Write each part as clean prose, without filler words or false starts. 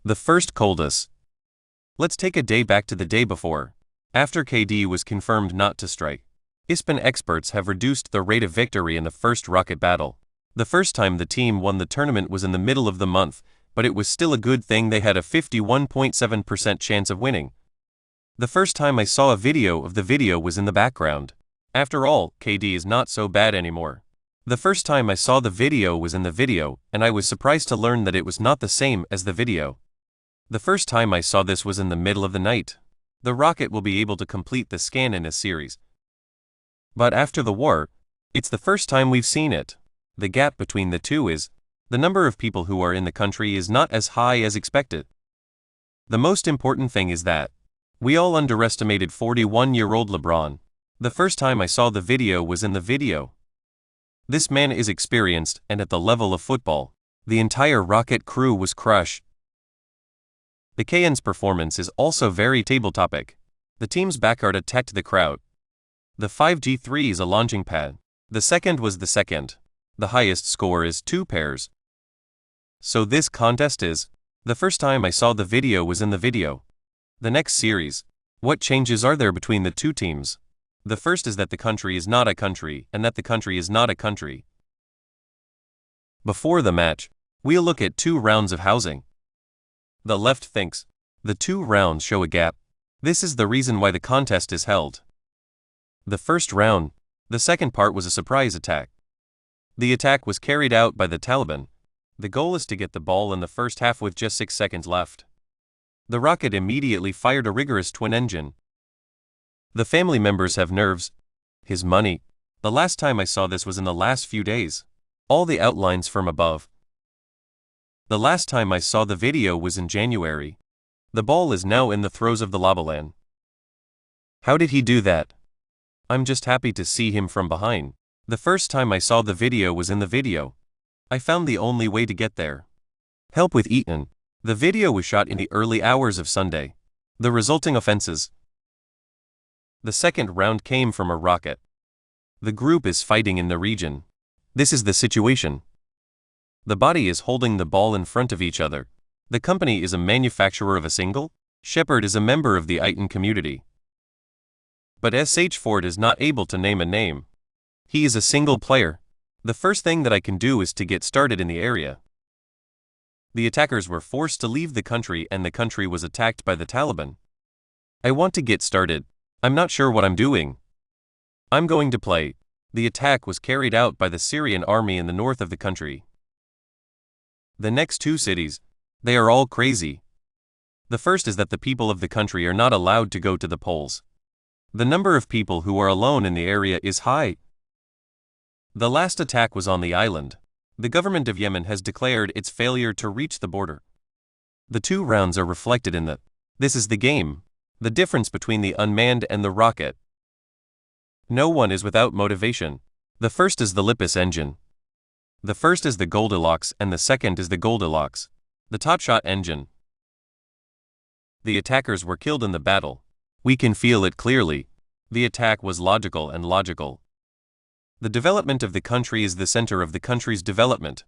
The first coldest. Let's take a day back to the day before. After KD was confirmed not to strike, ESPN experts have reduced the rate of victory in the first rocket battle. The first time the team won the tournament was in the middle of the month, but it was still a good thing they had a 51.7% chance of winning. The first time I saw a video of the video was in the background. After all, KD is not so bad anymore. The first time I saw the video was in the video, and I was surprised to learn that it was not the same as the video. The first time I saw this was in the middle of the night. The rocket will be able to complete the scan in a series. But after the war, it's the first time we've seen it. The gap between the two is, the number of people who are in the country is not as high as expected. The most important thing is that, we all underestimated 41-year-old LeBron. The first time I saw the video was in the video. This man is experienced and at the level of football. The entire rocket crew was crushed. The KN's performance is also very table topic. The team's backguard attacked the crowd. The 5G3 is a launching pad. The second was the second. The highest score is 2 pairs. So this contest is, the first time I saw the video was in the video. The next series, what changes are there between the two teams? The first is that the country is not a country and that the country is not a country. Before the match, we'll look at 2 rounds of housing. The left thinks, the 2 rounds show a gap. This is the reason why the contest is held. The first round, the second part was a surprise attack. The attack was carried out by the Taliban. The goal is to get the ball in the first half with just 6 seconds left. The rocket immediately fired a rigorous twin engine. The family members have nerves. His money. The last time I saw this was in the last few days. All the outlines from above. The last time I saw the video was in January. The ball is now in the throes of the Labalan. How did he do that? I'm just happy to see him from behind. The first time I saw the video was in the video. I found the only way to get there. Help with Eaton. The video was shot in the early hours of Sunday. The resulting offenses. The second round came from a rocket. The group is fighting in the region. This is the situation. The body is holding the ball in front of each other. The company is a manufacturer of a single. Shepard is a member of the Eaton community. But SH4 is not able to name a name. He is a single player. The first thing that I can do is to get started in the area. The attackers were forced to leave the country and the country was attacked by the Taliban. I want to get started. I'm not sure what I'm doing. I'm going to play. The attack was carried out by the Syrian army in the north of the country. The next 2 cities, they are all crazy. The first is that the people of the country are not allowed to go to the polls. The number of people who are alone in the area is high. The last attack was on the island. The government of Yemen has declared its failure to reach the border. The 2 rounds are reflected in the, this is the game, the difference between the unmanned and the rocket. No one is without motivation. The first is the Lipus engine. The first is the Goldilocks and the second is the Goldilocks, the top shot engine. The attackers were killed in the battle. We can feel it clearly. The attack was logical and logical. The development of the country is the center of the country's development.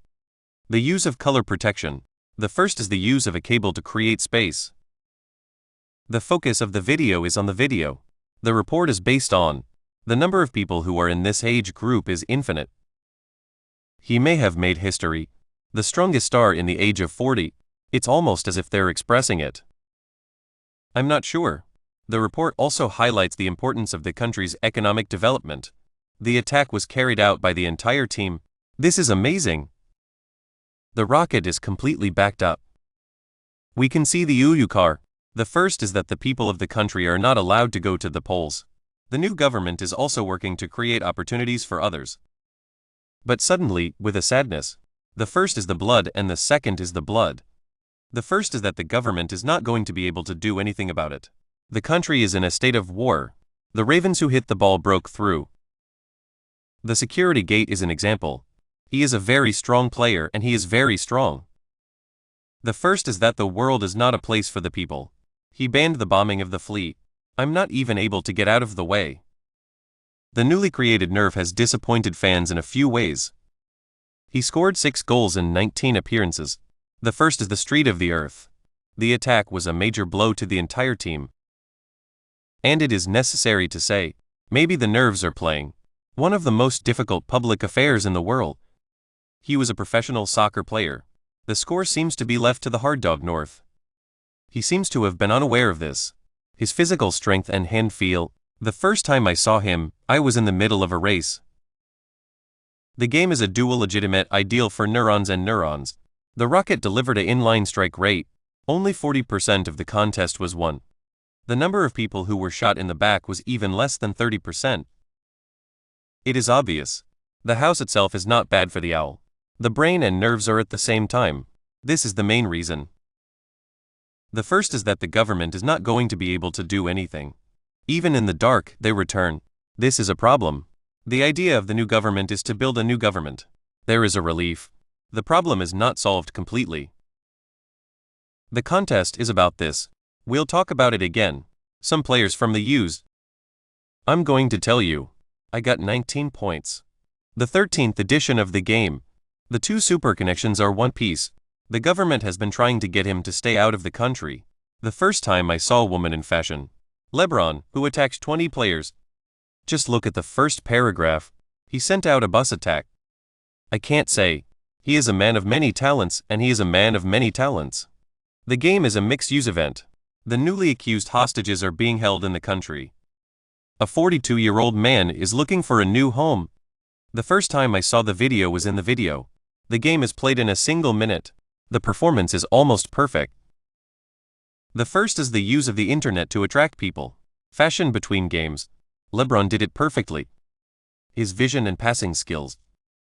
The use of color protection. The first is the use of a cable to create space. The focus of the video is on the video. The report is based on, the number of people who are in this age group is infinite. He may have made history. The strongest star in the age of 40. It's almost as if they're expressing it. I'm not sure. The report also highlights the importance of the country's economic development. The attack was carried out by the entire team. This is amazing. The rocket is completely backed up. We can see the UU car. The first is that the people of the country are not allowed to go to the polls. The new government is also working to create opportunities for others. But suddenly, with a sadness, the first is the blood and the second is the blood. The first is that the government is not going to be able to do anything about it. The country is in a state of war. The Ravens who hit the ball broke through. The security gate is an example. He is a very strong player and he is very strong. The first is that the world is not a place for the people. He banned the bombing of the fleet. I'm not even able to get out of the way. The newly created nerve has disappointed fans in a few ways. He scored 6 goals in 19 appearances. The first is the street of the earth. The attack was a major blow to the entire team. And it is necessary to say, maybe the nerves are playing. One of the most difficult public affairs in the world. He was a professional soccer player. The score seems to be left to the hard dog North. He seems to have been unaware of this. His physical strength and hand feel. The first time I saw him, I was in the middle of a race. The game is a dual legitimate ideal for neurons and neurons. The Rocket delivered an inline strike rate. Only 40% of the contest was won. The number of people who were shot in the back was even less than 30%. It is obvious. The house itself is not bad for the owl. The brain and nerves are at the same time. This is the main reason. The first is that the government is not going to be able to do anything. Even in the dark, they return. This is a problem. The idea of the new government is to build a new government. There is a relief. The problem is not solved completely. The contest is about this. We'll talk about it again. Some players from the U's. I'm going to tell you. I got 19 points. The 13th edition of the game. The two super connections are one piece. The government has been trying to get him to stay out of the country. The first time I saw a woman in fashion. LeBron, who attacked 20 players. Just look at the first paragraph. He sent out a bus attack. I can't say. He is a man of many talents, and he is a man of many talents. The game is a mixed-use event. The newly accused hostages are being held in the country. A 42-year-old man is looking for a new home. The first time I saw the video was in the video. The game is played in a single minute. The performance is almost perfect. The first is the use of the internet to attract people. Fashion between games. LeBron did it perfectly. His vision and passing skills.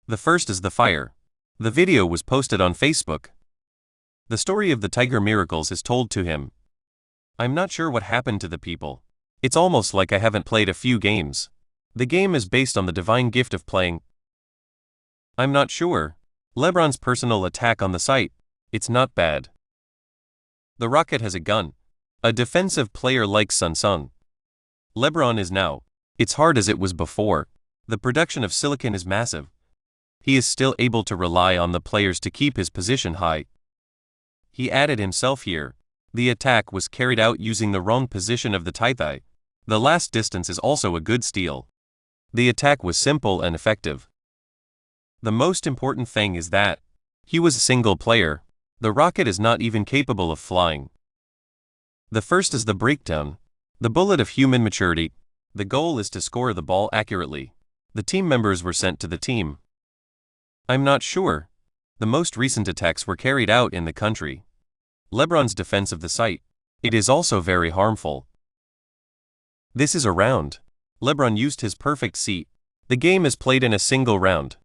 The first is the fire. The video was posted on Facebook. The story of the Tiger miracles is told to him. I'm not sure what happened to the people. It's almost like I haven't played a few games. The game is based on the divine gift of playing. I'm not sure. LeBron's personal attack on the site. It's not bad. The Rocket has a gun. A defensive player like Sun Sun. LeBron is now. It's hard as it was before. The production of silicon is massive. He is still able to rely on the players to keep his position high. He added himself here. The attack was carried out using the wrong position of the Tithai. The last distance is also a good steal. The attack was simple and effective. The most important thing is that he was a single player. The Rocket is not even capable of flying. The first is the breakdown. The bullet of human maturity. The goal is to score the ball accurately. The team members were sent to the team. I'm not sure. The most recent attacks were carried out in the country. LeBron's defense of the site. It is also very harmful. This is a round. LeBron used his perfect seat. The game is played in a single round.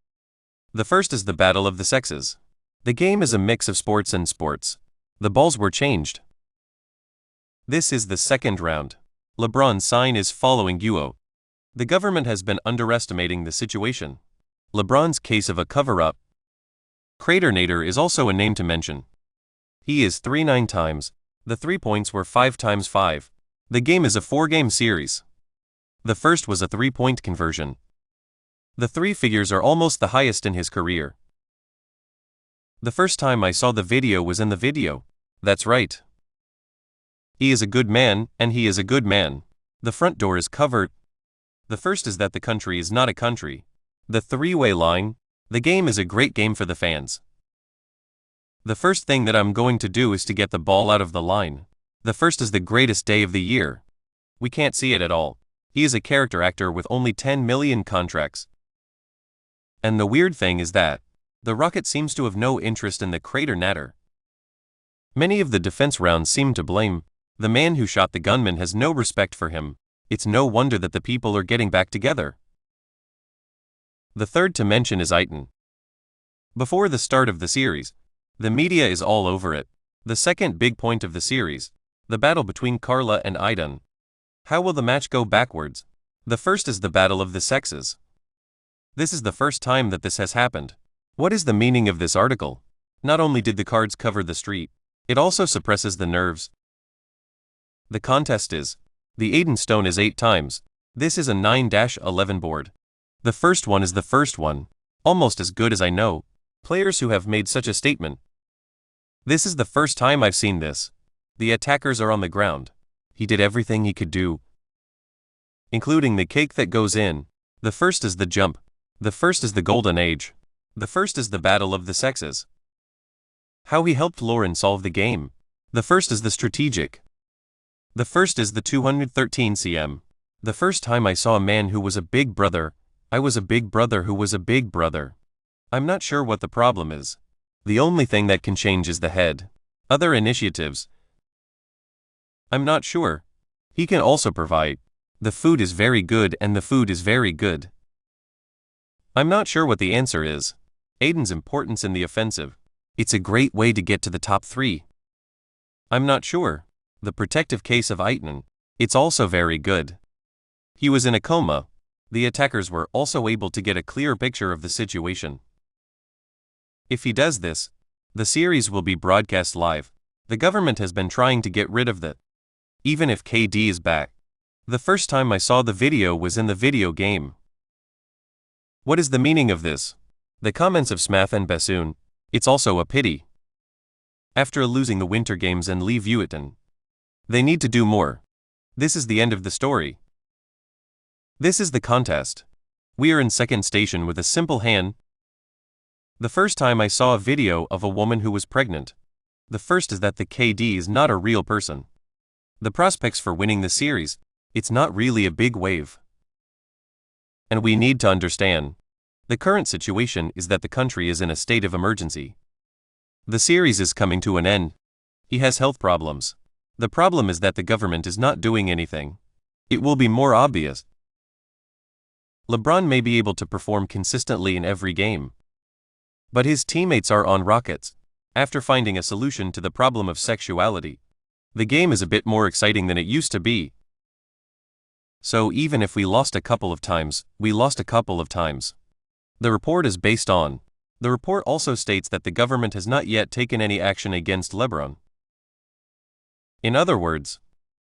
The first is the battle of the sexes. The game is a mix of sports and sports. The balls were changed. This is the second round. LeBron's sign is following UO. The government has been underestimating the situation. LeBron's case of a cover-up. Craternator is also a name to mention. He is 3-9 times. The 3 points were 5 times 5. The game is a 4-game series. The first was a 3-point conversion. The 3 figures are almost the highest in his career. The first time I saw the video was in the video. That's right. He is a good man, and he is a good man. The front door is covered. The first is that the country is not a country. The 3-way line. The game is a great game for the fans. The first thing that I'm going to do is to get the ball out of the line. The first is the greatest day of the year. We can't see it at all. He is a character actor with only 10 million contracts. And the weird thing is that the Rocket seems to have no interest in the crater natter. Many of the defense rounds seem to blame. The man who shot the gunman has no respect for him. It's no wonder that the people are getting back together. The third to mention is Aiton. Before the start of the series, the media is all over it. The second big point of the series, the battle between Carla and Aiton. How will the match go backwards? The first is the battle of the sexes. This is the first time that this has happened. What is the meaning of this article? Not only did the cards cover the street, it also suppresses the nerves. The contest is, the Aiden Stone is 8 times. This is a 9-11 board. The first one is the first one, almost as good as I know. Players who have made such a statement. This is the first time I've seen this. The attackers are on the ground. He did everything he could do, including the cake that goes in. The first is the jump. The first is the golden age. The first is the battle of the sexes. How he helped Lauren solve the game. The first is the strategic. The first is the 213 cm. The first time I saw a man who was a big brother, I was a big brother who was a big brother. I'm not sure what the problem is. The only thing that can change is the head. Other initiatives, I'm not sure. He can also provide. The food is very good and the food is very good. I'm not sure what the answer is. Aiden's importance in the offensive. It's a great way to get to the top 3. I'm not sure. The protective case of Aiton. It's also very good. He was in a coma. The attackers were also able to get a clear picture of the situation. If he does this, the series will be broadcast live. The government has been trying to get rid of that. Even if KD is back. The first time I saw the video was in the video game. What is the meaning of this? The comments of Smath and Bassoon. It's also a pity. After losing the Winter Games and Lee Vuitton, they need to do more. This is the end of the story. This is the contest. We are in second station with a simple hand. The first time I saw a video of a woman who was pregnant. The first is that the KD is not a real person. The prospects for winning the series, it's not really a big wave. And we need to understand. The current situation is that the country is in a state of emergency. The series is coming to an end. He has health problems. The problem is that the government is not doing anything. It will be more obvious. LeBron may be able to perform consistently in every game, but his teammates are on rockets. After finding a solution to the problem of sexuality, the game is a bit more exciting than it used to be. So even if we lost a couple of times, we lost a couple of times. The report is based on. The report also states that the government has not yet taken any action against LeBron. In other words,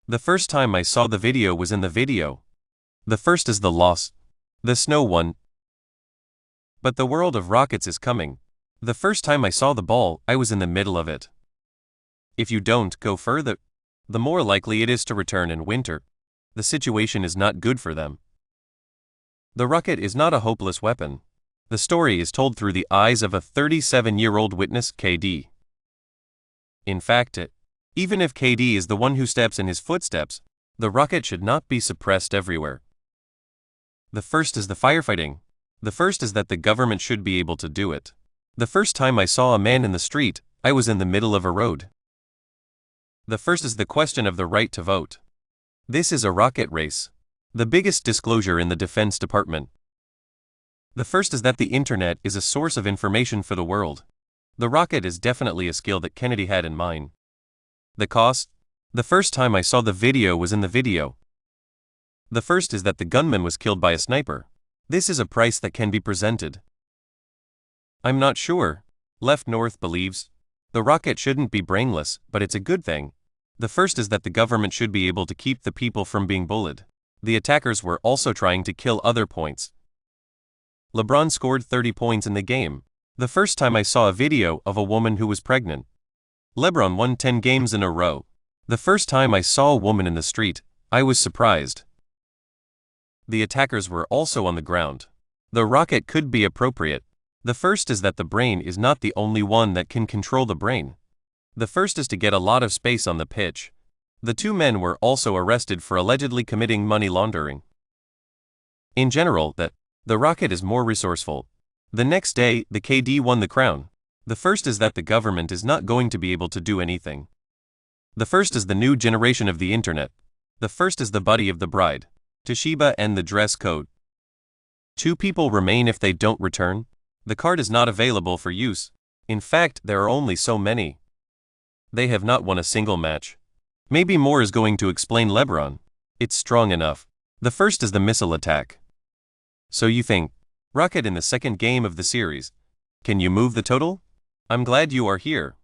the first time I saw the video was in the video. The first is the loss. The snow one. But the world of rockets is coming. The first time I saw the ball, I was in the middle of it. If you don't go further, the more likely it is to return in winter. The situation is not good for them. The rocket is not a hopeless weapon. The story is told through the eyes of a 37-year-old witness, KD. In fact, even if KD is the one who steps in his footsteps, the rocket should not be suppressed everywhere. The first is the firefighting. The first is that the government should be able to do it. The first time I saw a man in the street, I was in the middle of a road. The first is the question of the right to vote. This is a rocket race. The biggest disclosure in the Defense Department. The first is that the internet is a source of information for the world. The rocket is definitely a skill that Kennedy had in mind. The cost? The first time I saw the video was in the video. The first is that the gunman was killed by a sniper. This is a price that can be presented. I'm not sure. Left North believes the rocket shouldn't be brainless, but it's a good thing. The first is that the government should be able to keep the people from being bullied. The attackers were also trying to kill other points. LeBron scored 30 points in the game. The first time I saw a video of a woman who was pregnant. LeBron won 10 games in a row. The first time I saw a woman in the street, I was surprised. The attackers were also on the ground. The rocket could be appropriate. The first is that the brain is not the only one that can control the brain. The first is to get a lot of space on the pitch. The 2 men were also arrested for allegedly committing money laundering. In general, the rocket is more resourceful. The next day, the KD won the crown. The first is that the government is not going to be able to do anything. The first is the new generation of the internet. The first is the buddy of the bride, Toshiba, and the dress code. 2 people remain if they don't return. The card is not available for use. In fact, there are only so many. They have not won a single match. Maybe more is going to explain LeBron. It's strong enough. The first is the missile attack. So you think, rocket in the second game of the series. Can you move the total? I'm glad you are here.